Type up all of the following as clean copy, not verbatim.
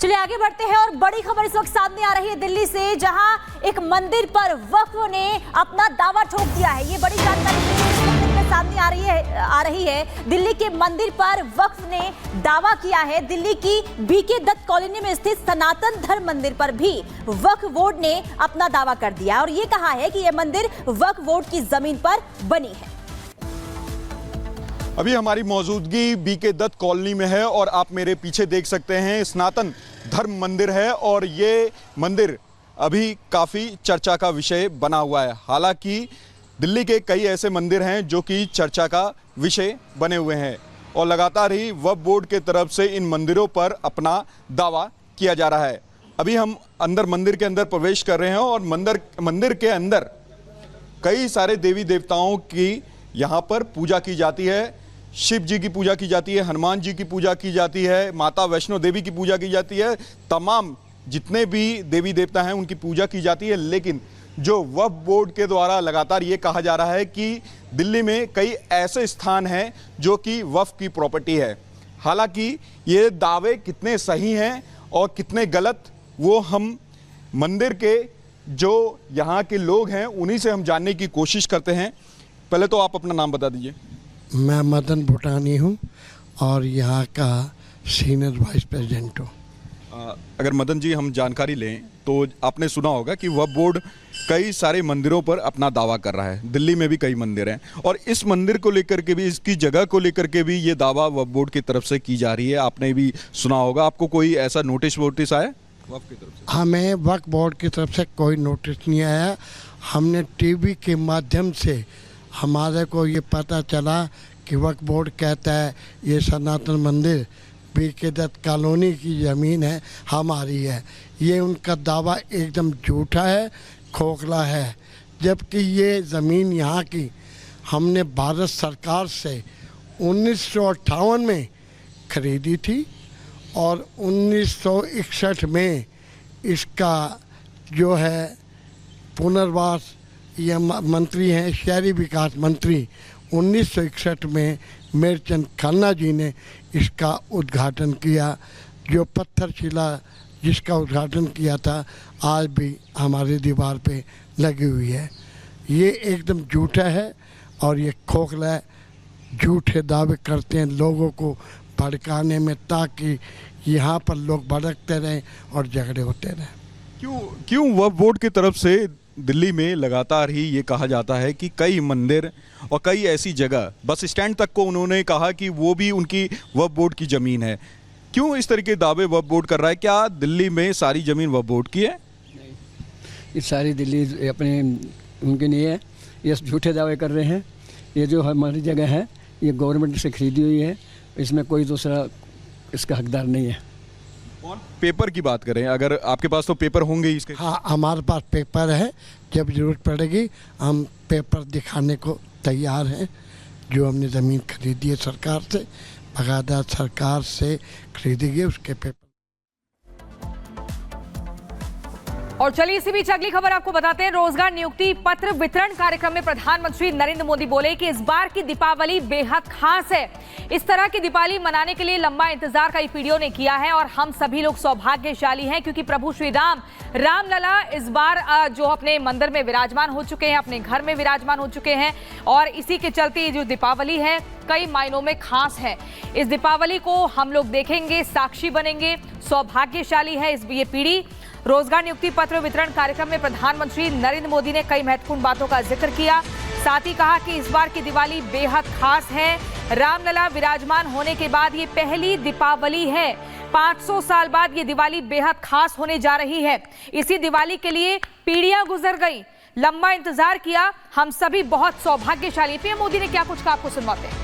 चलिए आगे बढ़ते हैं और बड़ी खबर इस वक्त सामने आ रही है दिल्ली से, जहां एक मंदिर पर वक्फ ने अपना दावा ठोक दिया है। ये बड़ी जानकारी सामने आ रही है। दिल्ली के मंदिर पर वक्फ ने दावा किया है। दिल्ली की बीके दत्त कॉलोनी में स्थित सनातन धर्म मंदिर पर भी वक्फ बोर्ड ने अपना दावा कर दिया और ये कहा है कि यह मंदिर वक्फ बोर्ड की जमीन पर बनी है। अभी हमारी मौजूदगी बीके दत्त कॉलोनी में है और आप मेरे पीछे देख सकते हैं सनातन धर्म मंदिर है और ये मंदिर अभी काफ़ी चर्चा का विषय बना हुआ है। हालांकि दिल्ली के कई ऐसे मंदिर हैं जो कि चर्चा का विषय बने हुए हैं और लगातार ही वक्फ बोर्ड के तरफ से इन मंदिरों पर अपना दावा किया जा रहा है। अभी हम मंदिर के अंदर प्रवेश कर रहे हैं और मंदिर के अंदर कई सारे देवी देवताओं की यहाँ पर पूजा की जाती है। शिव जी की पूजा की जाती है, हनुमान जी की पूजा की जाती है, माता वैष्णो देवी की पूजा की जाती है, तमाम जितने भी देवी देवता हैं उनकी पूजा की जाती है। लेकिन जो वक्फ बोर्ड के द्वारा लगातार ये कहा जा रहा है कि दिल्ली में कई ऐसे स्थान हैं जो कि वक्फ की प्रॉपर्टी है। हालांकि ये दावे कितने सही हैं और कितने गलत, वो हम मंदिर के जो यहाँ के लोग हैं उन्हीं से हम जानने की कोशिश करते हैं। पहले तो आप अपना नाम बता दीजिए। मैं मदन भूटानी हूँ और यहाँ का सीनियर वाइस प्रेसिडेंट हूँ। अगर मदन जी हम जानकारी लें तो आपने सुना होगा कि वक्फ बोर्ड कई सारे मंदिरों पर अपना दावा कर रहा है। दिल्ली में भी कई मंदिर हैं और इस मंदिर को लेकर के भी, इसकी जगह को लेकर के भी ये दावा वक्फ बोर्ड की तरफ से की जा रही है। आपने भी सुना होगा। आपको कोई ऐसा नोटिस आया वक्फ की तरफ से? हमें वक्फ बोर्ड की तरफ से कोई नोटिस नहीं आया। हमने टीवी के माध्यम से हमारे को ये पता चला कि वक्फ बोर्ड कहता है ये सनातन मंदिर बीके दत्त कॉलोनी की ज़मीन है, हमारी है। ये उनका दावा एकदम झूठा है, खोखला है। जबकि ये ज़मीन यहाँ की हमने भारत सरकार से 1958 में खरीदी थी और 1961 में इसका जो है पुनर्वास, ये मंत्री हैं शहरी विकास मंत्री, 1961 में मेरचंद खन्ना जी ने इसका उद्घाटन किया। जो पत्थर शिला जिसका उद्घाटन किया था आज भी हमारी दीवार पे लगी हुई है। ये एकदम झूठा है और ये खोखला है। झूठे दावे करते हैं लोगों को भड़काने में ताकि यहाँ पर लोग भड़कते रहें और झगड़े होते रहें। क्यों वक्फ बोर्ड की तरफ से दिल्ली में लगातार ही ये कहा जाता है कि कई मंदिर और कई ऐसी जगह, बस स्टैंड तक को उन्होंने कहा कि वो भी उनकी वक्फ बोर्ड की ज़मीन है। क्यों इस तरह के दावे वक्फ बोर्ड कर रहा है? क्या दिल्ली में सारी ज़मीन वक्फ बोर्ड की है? नहीं, ये सारी दिल्ली अपने उनकी नहीं है। ये झूठे दावे कर रहे हैं। ये जो हमारी जगह है ये गवर्नमेंट से खरीदी हुई है, इसमें कोई दूसरा इसका हकदार नहीं है। पेपर की बात करें, अगर आपके पास तो पेपर होंगे इसके? हाँ, हमारे पास पेपर है। जब ज़रूरत पड़ेगी हम पेपर दिखाने को तैयार हैं। जो हमने ज़मीन खरीदी है सरकार से, बाकायदा सरकार से खरीदी गई, उसके पेपर। और चलिए इसी बीच अगली खबर आपको बताते हैं। रोजगार नियुक्ति पत्र वितरण कार्यक्रम में प्रधानमंत्री नरेंद्र मोदी बोले कि इस बार की दीपावली बेहद खास है। इस तरह की दीपावली मनाने के लिए लंबा इंतजार कई पीढ़ियों ने किया है और हम सभी लोग सौभाग्यशाली हैं क्योंकि प्रभु श्री रामलला इस बार जो अपने मंदिर में विराजमान हो चुके हैं, अपने घर में विराजमान हो चुके हैं और इसी के चलते जो दीपावली है कई मायनों में खास है। इस दीपावली को हम लोग देखेंगे, साक्षी बनेंगे, सौभाग्यशाली है ये पीढ़ी। रोजगार नियुक्ति पत्र वितरण कार्यक्रम में प्रधानमंत्री नरेंद्र मोदी ने कई महत्वपूर्ण बातों का जिक्र किया। साथ ही कहा कि इस बार की दिवाली बेहद खास है। रामलला विराजमान होने के बाद ये पहली दीपावली है। 500 साल बाद ये दिवाली बेहद खास होने जा रही है। इसी दिवाली के लिए पीढ़ियां गुजर गई, लंबा इंतजार किया, हम सभी बहुत सौभाग्यशाली। पीएम मोदी ने क्या कुछ कहा आपको सुनवाते हैं।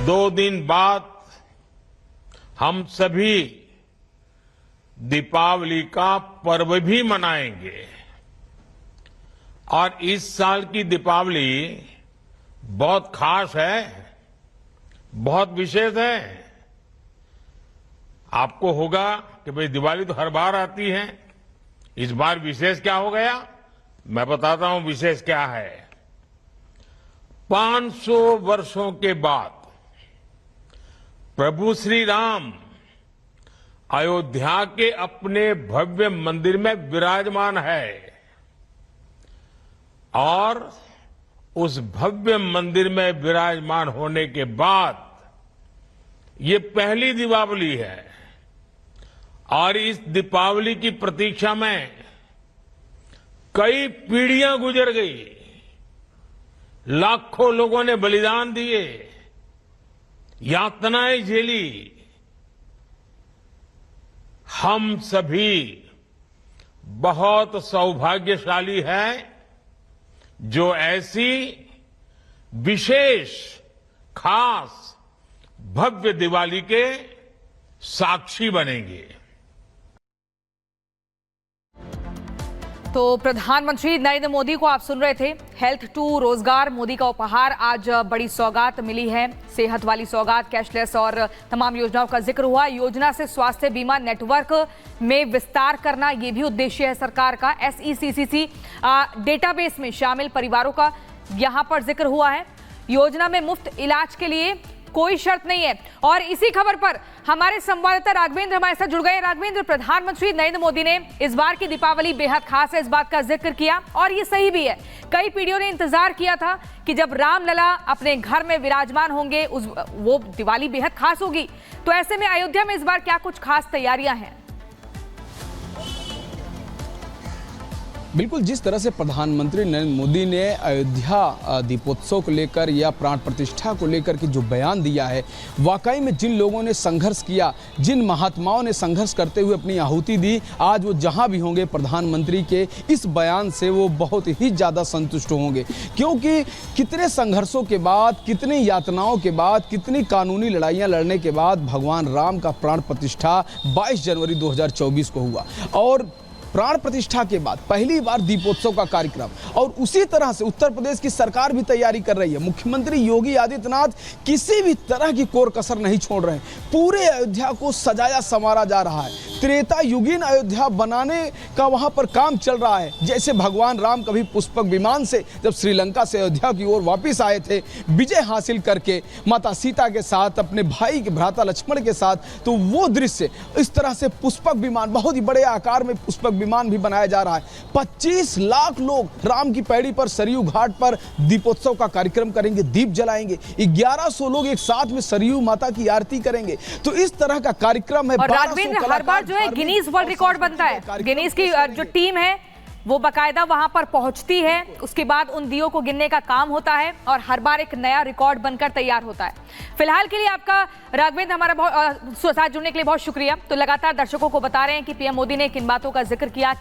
दो दिन बाद हम सभी दीपावली का पर्व भी मनाएंगे और इस साल की दीपावली बहुत खास है, बहुत विशेष है। आपको होगा कि भाई दिवाली तो हर बार आती है, इस बार विशेष क्या हो गया? मैं बताता हूं विशेष क्या है। 500 वर्षों के बाद प्रभु श्री राम अयोध्या के अपने भव्य मंदिर में विराजमान है और उस भव्य मंदिर में विराजमान होने के बाद ये पहली दीपावली है और इस दीपावली की प्रतीक्षा में कई पीढ़ियां गुजर गई, लाखों लोगों ने बलिदान दिए, यातनाएं झेली। हम सभी बहुत सौभाग्यशाली हैं जो ऐसी विशेष खास भव्य दिवाली के साक्षी बनेंगे। तो प्रधानमंत्री नरेंद्र मोदी को आप सुन रहे थे। हेल्थ टू रोजगार मोदी का उपहार, आज बड़ी सौगात मिली है, सेहत वाली सौगात, कैशलेस और तमाम योजनाओं का जिक्र हुआ। योजना से स्वास्थ्य बीमा नेटवर्क में विस्तार करना, ये भी उद्देश्य है सरकार का। SECCC डेटाबेस में शामिल परिवारों का यहां पर जिक्र हुआ है। योजना में मुफ्त इलाज के लिए कोई शर्त नहीं है। और इसी खबर पर हमारे संवाददाता राघवेंद्र हमारे साथ जुड़ गए। राघवेंद्र, प्रधानमंत्री नरेंद्र मोदी ने इस बार की दीपावली बेहद खास है, इस बात का जिक्र किया और ये सही भी है। कई पीढ़ियों ने इंतजार किया था कि जब रामलला अपने घर में विराजमान होंगे वो दिवाली बेहद खास होगी। तो ऐसे में अयोध्या में इस बार क्या कुछ खास तैयारियां हैं? बिल्कुल, जिस तरह से प्रधानमंत्री नरेंद्र मोदी ने अयोध्या दीपोत्सव को लेकर या प्राण प्रतिष्ठा को लेकर के जो बयान दिया है, वाकई में जिन लोगों ने संघर्ष किया, जिन महात्माओं ने संघर्ष करते हुए अपनी आहुति दी, आज वो जहां भी होंगे प्रधानमंत्री के इस बयान से वो बहुत ही ज़्यादा संतुष्ट होंगे। क्योंकि कितने संघर्षों के बाद, कितनी यातनाओं के बाद, कितनी कानूनी लड़ाइयाँ लड़ने के बाद भगवान राम का प्राण प्रतिष्ठा 22 जनवरी 2024 को हुआ और प्राण प्रतिष्ठा के बाद पहली बार दीपोत्सव का कार्यक्रम। और उसी तरह से उत्तर प्रदेश की सरकार भी तैयारी कर रही है। मुख्यमंत्री योगी आदित्यनाथ किसी भी तरह की कोर कसर नहीं छोड़ रहे हैं। पूरे अयोध्या को सजाया संवारा जा रहा है। त्रेता युगीन अयोध्या बनाने का वहां पर काम चल रहा है। जैसे भगवान राम कभी पुष्पक विमान से जब श्रीलंका से अयोध्या की ओर वापिस आए थे, विजय हासिल करके माता सीता के साथ, अपने भाई के भ्राता लक्ष्मण के साथ, तो वो दृश्य इस तरह से पुष्पक विमान, बहुत ही बड़े आकार में पुष्पक विमान भी बनाया जा रहा है। 25 लाख लोग राम की पैड़ी पर सरयू घाट पर दीपोत्सव का कार्यक्रम करेंगे, दीप जलाएंगे। 1100 लोग एक साथ में सरयू माता की आरती करेंगे। तो इस तरह का कार्यक्रम है। और राघवेंद्र, हर बार जो है गिनीज वर्ल्ड रिकॉर्ड बनता है। गिनीज की जो टीम है वो बकायदा वहां पर पहुंचती है, उसके बाद उन दियों को गिनने का काम होता है और हर बार एक नया रिकॉर्ड बनकर तैयार होता है। फिलहाल के लिए आपका राघवेंद्र हमारा साथ जुड़ने के लिए बहुत शुक्रिया। तो लगातार दर्शकों को बता रहे हैं कि पीएम मोदी ने किन बातों का जिक्र किया।